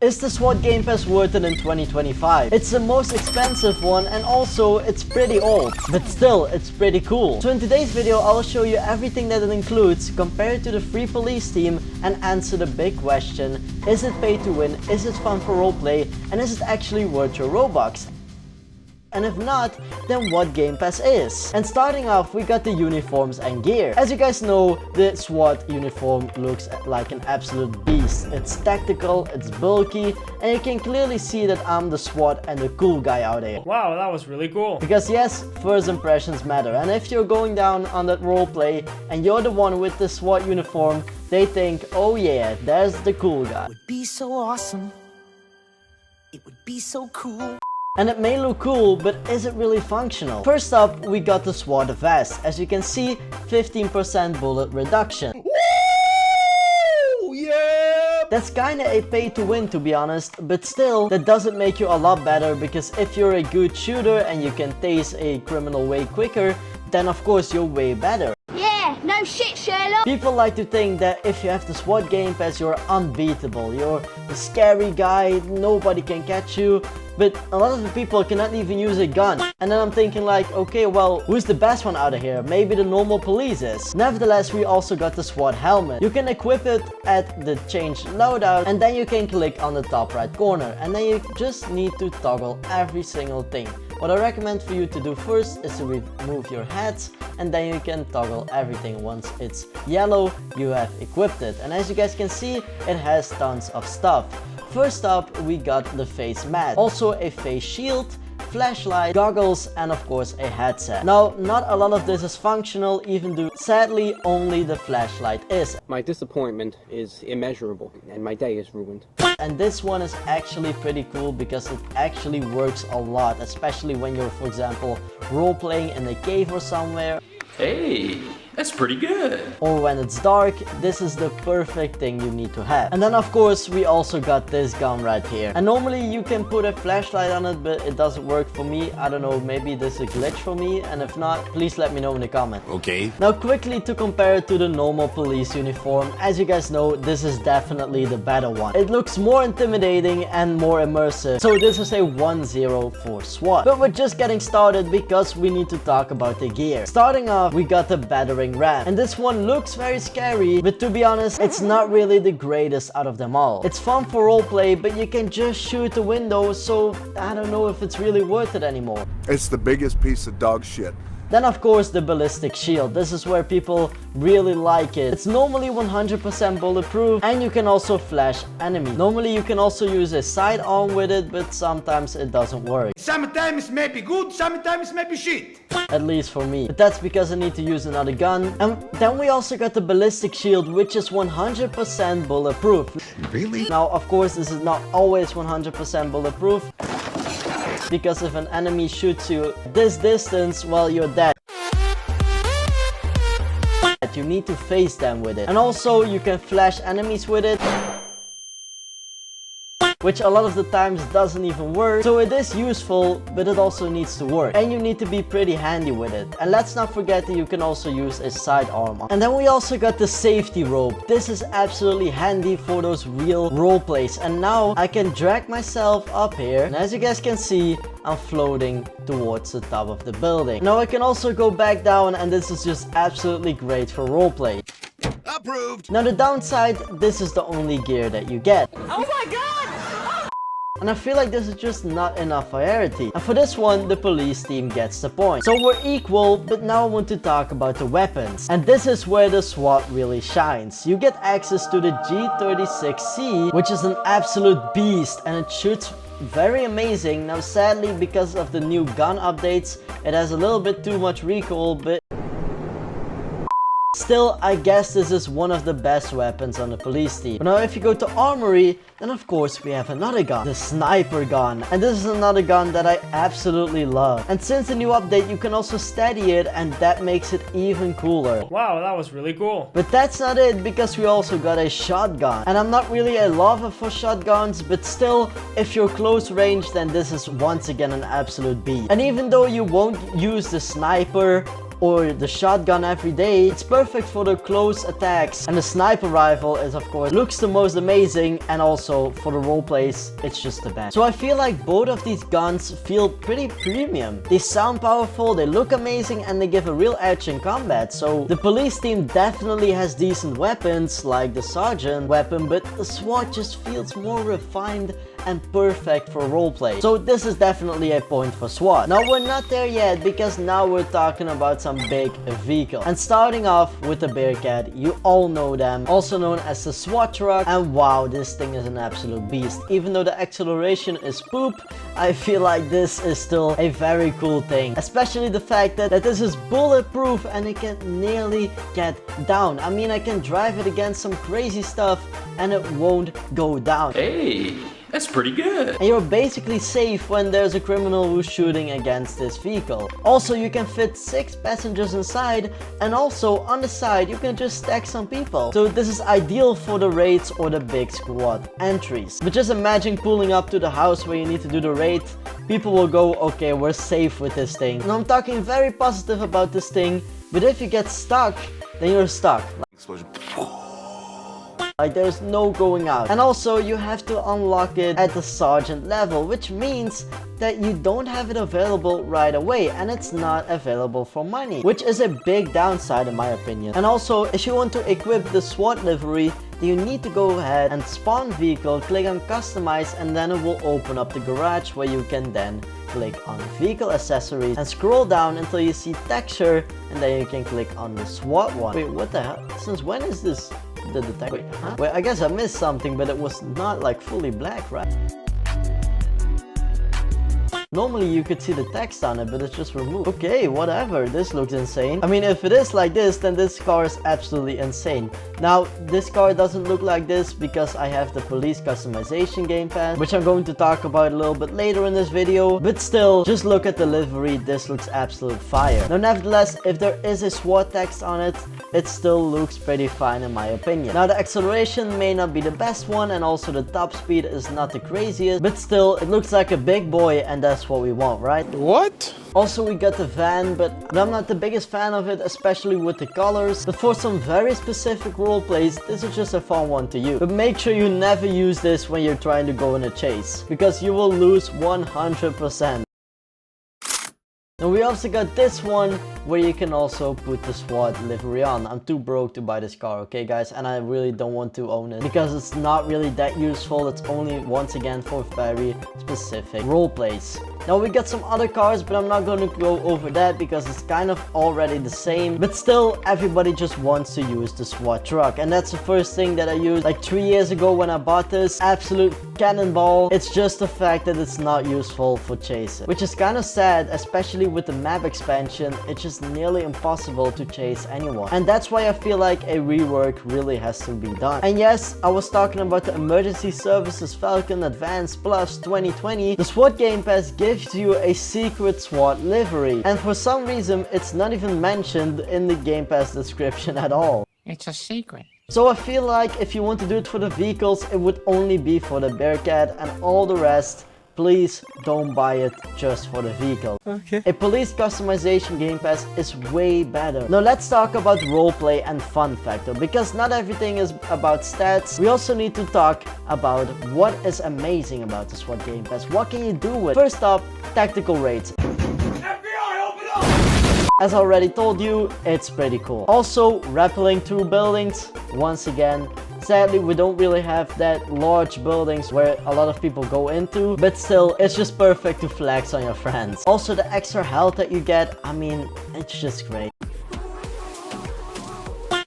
Is the SWAT Game Pass worth it in 2025? It's the most expensive one and also it's pretty old, but still it's pretty cool. So in today's video I'll show you everything that it includes, compare it to the free police team and answer the big question: is it pay to win, is it fun for roleplay, and is it actually worth your Robux? And if not, then what Game Pass is? And starting off, we got the uniforms and gear. As you guys know, the SWAT uniform looks like an absolute beast. It's tactical, it's bulky, and you can clearly see that I'm the SWAT and the cool guy out here. Wow, that was really cool. Because yes, first impressions matter, and if you're going down on that roleplay and you're the one with the SWAT uniform, they think, oh yeah, there's the cool guy. It would be so awesome. It would be so cool. And it may look cool, but is it really functional? First up, we got the SWAT vest. As you can see, 15% bullet reduction. Woo! Yeah! That's kinda a pay to win, to be honest, but still, that doesn't make you a lot better, because if you're a good shooter and you can tase a criminal way quicker, then of course you're way better. Yeah, no shit, Sherlock. People like to think that if you have the SWAT Game Pass, you're unbeatable. You're the scary guy, nobody can catch you. But a lot of the people cannot even use a gun. And then I'm thinking like, okay, well, who's the best one out of here? Maybe the normal police is. Nevertheless, we also got the SWAT helmet. You can equip it at the change loadout, and then you can click on the top right corner. And then you just need to toggle every single thing. What I recommend for you to do first is to remove your hats, and then you can toggle everything. Once it's yellow, you have equipped it. And as you guys can see, it has tons of stuff. First up, we got the face mask, also a face shield, flashlight, goggles, and of course a headset. Now, not a lot of this is functional, even though sadly only the flashlight is. My disappointment is immeasurable and my day is ruined. And this one is actually pretty cool because it actually works a lot, especially when you're, for example, role-playing in a cave or somewhere. Hey, that's pretty good. Or when it's dark, this is the perfect thing you need to have. And then of course we also got this gun right here. And normally you can put a flashlight on it, but it doesn't work for me. I don't know, maybe this is a glitch for me, and if not, please let me know in the comment. Okay. Now quickly to compare it to the normal police uniform, as you guys know, this is definitely the better one. It looks more intimidating and more immersive, so this is a 1-0 for SWAT. But we're just getting started because we need to talk about the gear. Starting off, we got the battering ram, and this one looks very scary, but to be honest, it's not really the greatest out of them all. It's fun for roleplay, but you can just shoot the window, so I don't know if it's really worth it anymore. It's the biggest piece of dog shit. Then of course the ballistic shield. This is where people really like it. It's normally 100% bulletproof, and you can also flash enemies. Normally you can also use a sidearm with it, but sometimes it doesn't work. Sometimes it may be good, sometimes it may be shit. At least for me. But that's because I need to use another gun. And then we also got the ballistic shield, which is 100% bulletproof. Really? Now of course this is not always 100% bulletproof, because if an enemy shoots you this distance, well, you're dead. You need to face them with it. And also you can flash enemies with it, which a lot of the times doesn't even work. So it is useful, but it also needs to work. And you need to be pretty handy with it. And let's not forget that you can also use a sidearm. And then we also got the safety rope. This is absolutely handy for those real role plays. And now I can drag myself up here. And as you guys can see, I'm floating towards the top of the building. Now I can also go back down, and this is just absolutely great for roleplay. Approved. Now the downside, this is the only gear that you get. Oh my god! And I feel like this is just not enough variety. And for this one, the police team gets the point. So we're equal, but now I want to talk about the weapons. And this is where the SWAT really shines. You get access to the G36C, which is an absolute beast, and it shoots very amazing. Now sadly, because of the new gun updates, it has a little bit too much recoil, but still, I guess this is one of the best weapons on the police team. But now if you go to armory, then of course we have another gun, the sniper gun. And this is another gun that I absolutely love. And since the new update, you can also steady it, and that makes it even cooler. Wow, that was really cool. But that's not it, because we also got a shotgun. And I'm not really a lover for shotguns, but still, if you're close range, then this is once again an absolute beat. And even though you won't use the sniper or the shotgun every day. It's perfect for the close attacks, and the sniper rifle is of course looks the most amazing, and also for the role plays it's just the best. So I feel like both of these guns feel pretty premium. They sound powerful, they look amazing, and they give a real edge in combat. So the police team definitely has decent weapons like the sergeant weapon, but the SWAT just feels more refined and perfect for roleplay. So this is definitely a point for SWAT. Now we're not there yet, because now we're talking about some big vehicles. And starting off with the Bearcat, you all know them, also known as the SWAT truck, and wow, this thing is an absolute beast. Even though the acceleration is poop, I feel like this is still a very cool thing, especially the fact that this is bulletproof and it can nearly get down. I mean, I can drive it against some crazy stuff and it won't go down. Hey, that's pretty good. And you're basically safe when there's a criminal who's shooting against this vehicle. Also, you can fit 6 passengers inside, and also on the side you can just stack some people. So this is ideal for the raids or the big squad entries. But just imagine pulling up to the house where you need to do the raid. People will go, okay, we're safe with this thing. And I'm talking very positive about this thing, but if you get stuck, then you're stuck. Like there's no going out. And also you have to unlock it at the sergeant level, which means that you don't have it available right away, and it's not available for money, which is a big downside in my opinion. And also, if you want to equip the SWAT livery, you need to go ahead and spawn vehicle, click on customize, and then it will open up the garage where you can then click on vehicle accessories and scroll down until you see texture, and then you can click on the SWAT one. Wait, what the hell? Since when is this the detector? Wait, huh? Wait, I guess I missed something, but it was not like fully black, right? Normally you could see the text on it, but it's just removed. Okay, whatever, this looks insane. I mean, if it is like this, then this car is absolutely insane. Now, this car doesn't look like this because I have the police customization game pass, which I'm going to talk about a little bit later in this video. But still, just look at the livery, this looks absolute fire. Now, nevertheless, if there is a SWAT text on it, it still looks pretty fine in my opinion. Now, the acceleration may not be the best one, and also the top speed is not the craziest, but still, it looks like a big boy, and that's what we want, right? What? Also, we got the van, but I'm not the biggest fan of it, especially with the colors. But for some very specific role plays, this is just a fun one to use. But make sure you never use this when you're trying to go in a chase, because you will lose 100%. And we also got this one where you can also put the SWAT livery on. I'm too broke to buy this car, okay guys, and I really don't want to own it because it's not really that useful. It's only, once again, for very specific role plays. Now we got some other cars, but I'm not going to go over that because it's kind of already the same. But still, everybody just wants to use the SWAT truck, and that's the first thing that I used like 3 years ago when I bought this. Absolute cannonball. It's just the fact that it's not useful for chasing, which is kind of sad, especially with the map expansion. It's just nearly impossible to chase anyone, and that's why I feel like a rework really has to be done. And yes, I was talking about the Emergency Services Falcon Advanced Plus 2020. The SWAT Game Pass gives you a secret SWAT livery, and for some reason it's not even mentioned in the Game Pass description at all. It's a secret. So I feel like if you want to do it for the vehicles, it would only be for the Bearcat, and all the rest, please don't buy it just for the vehicle. Okay. A police customization game pass is way better. Now let's talk about roleplay and fun factor, because not everything is about stats. We also need to talk about what is amazing about the SWAT game pass. What can you do with it? First up, tactical raids. As I already told you, it's pretty cool. Also, rappelling through buildings, once again. Sadly, we don't really have that large buildings where a lot of people go into, but still, it's just perfect to flex on your friends. Also, the extra health that you get, I mean, it's just great.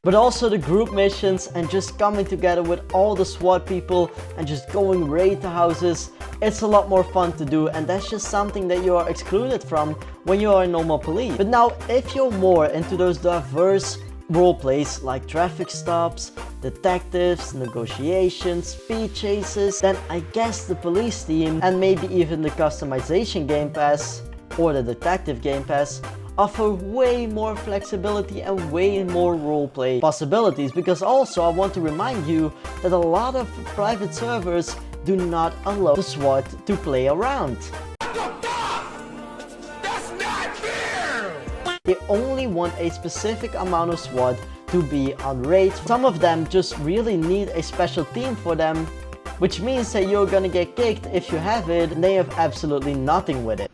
But also the group missions and just coming together with all the SWAT people and just going raid to houses. It's a lot more fun to do, and that's just something that you are excluded from when you are a normal police. But now, if you're more into those diverse role plays like traffic stops, detectives, negotiations, speed chases, then I guess the police team and maybe even the customization game pass or the detective game pass offer way more flexibility and way more roleplay possibilities, because also I want to remind you that a lot of private servers do not allow the SWAT to play around. They only want a specific amount of SWAT to be on raid. Some of them just really need a special team for them, which means that you're gonna get kicked if you have it and they have absolutely nothing with it.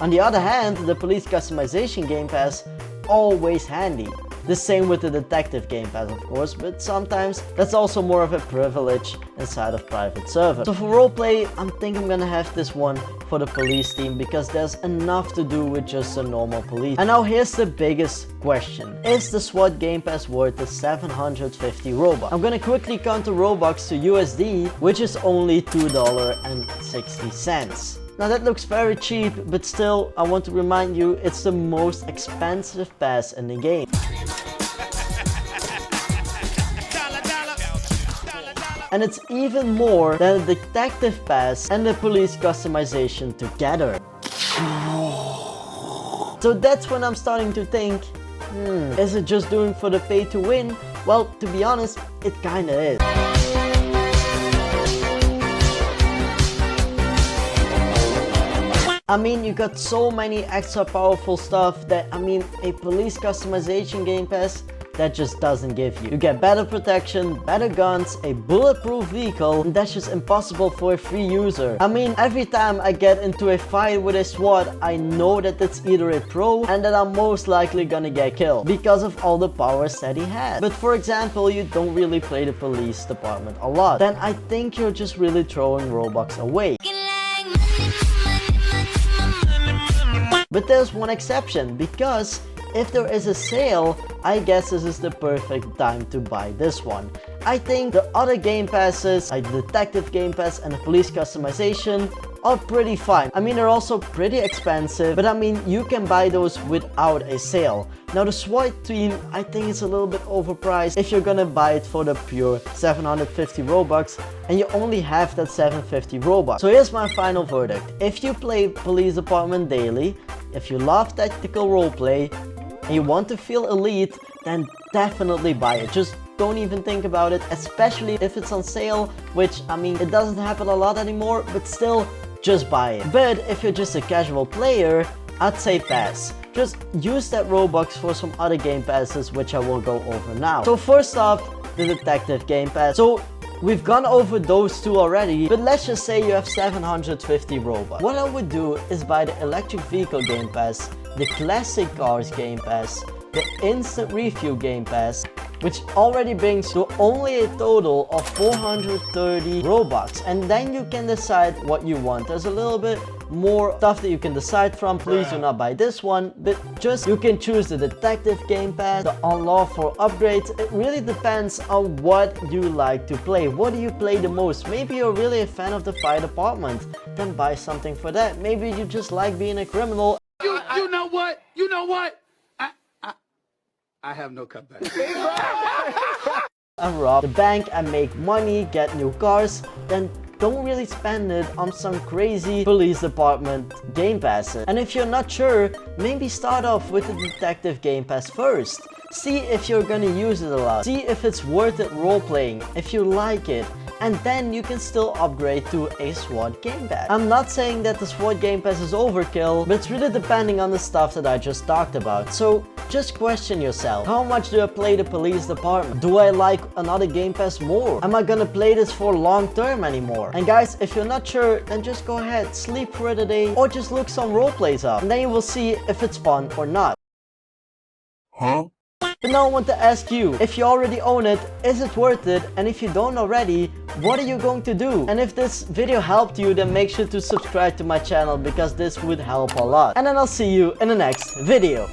On the other hand, the police customization game pass, always handy. The same with the detective game pass, of course, but sometimes that's also more of a privilege inside of private servers. So for roleplay, I think I'm gonna have this one for the police team because there's enough to do with just a normal police. And now here's the biggest question. Is the SWAT game pass worth the 750 Robux? I'm gonna quickly convert Robux to USD, which is only $2.60. Now that looks very cheap, but still, I want to remind you, it's the most expensive pass in the game. And it's even more than the detective pass and the police customization together. So that's when I'm starting to think, is it just doing for the pay to win? Well, to be honest, it kinda is. I mean, you got so many extra powerful stuff that, I mean, a police customization game pass, that just doesn't give you. You get better protection, better guns, a bulletproof vehicle, and that's just impossible for a free user. I mean, every time I get into a fight with a SWAT, I know that it's either a pro and that I'm most likely gonna get killed because of all the powers that he has. But for example, you don't really play the police department a lot, then I think you're just really throwing Robux away. But there's one exception, because if there is a sale, I guess this is the perfect time to buy this one. I think the other game passes, like the detective game pass and the police customization, are pretty fine. I mean, they're also pretty expensive, but I mean, you can buy those without a sale. Now the SWAT team, I think it's a little bit overpriced if you're gonna buy it for the pure 750 Robux and you only have that 750 Robux. So here's my final verdict. If you play police department daily, if you love tactical roleplay, and you want to feel elite, then definitely buy it. Just don't even think about it, especially if it's on sale, which, I mean, it doesn't happen a lot anymore, but still, just buy it. But if you're just a casual player, I'd say pass. Just use that Robux for some other game passes, which I will go over now. So first off, the detective game pass. So we've gone over those two already, but let's just say you have 750 Robux. What I would do is buy the electric vehicle game pass, the classic cars game pass, the instant review game pass, which already brings to only a total of 430 Robux. And then you can decide what you want. There's a little bit more stuff that you can decide from. Please do not buy this one, but just you can choose the detective game pass, the unlawful upgrades. It really depends on what you like to play. What do you play the most? Maybe you're really a fan of the fire department, then buy something for that. Maybe you just like being a criminal. You know what? You know what? I have no comeback. And rob the bank and make money, get new cars, then don't really spend it on some crazy police department game passes. And if you're not sure, maybe start off with the detective game pass first. See if you're gonna use it a lot. See if it's worth it role-playing, if you like it. And then you can still upgrade to a SWAT game pass. I'm not saying that the SWAT game pass is overkill, but it's really depending on the stuff that I just talked about. So just question yourself. How much do I play the police department? Do I like another game pass more? Am I gonna play this for long term anymore? And guys, if you're not sure, then just go ahead, sleep for a day, or just look some roleplays up. And then you will see if it's fun or not. Huh? But now I want to ask you, if you already own it, is it worth it? And if you don't already, what are you going to do? And if this video helped you, then make sure to subscribe to my channel because this would help a lot. And then I'll see you in the next video.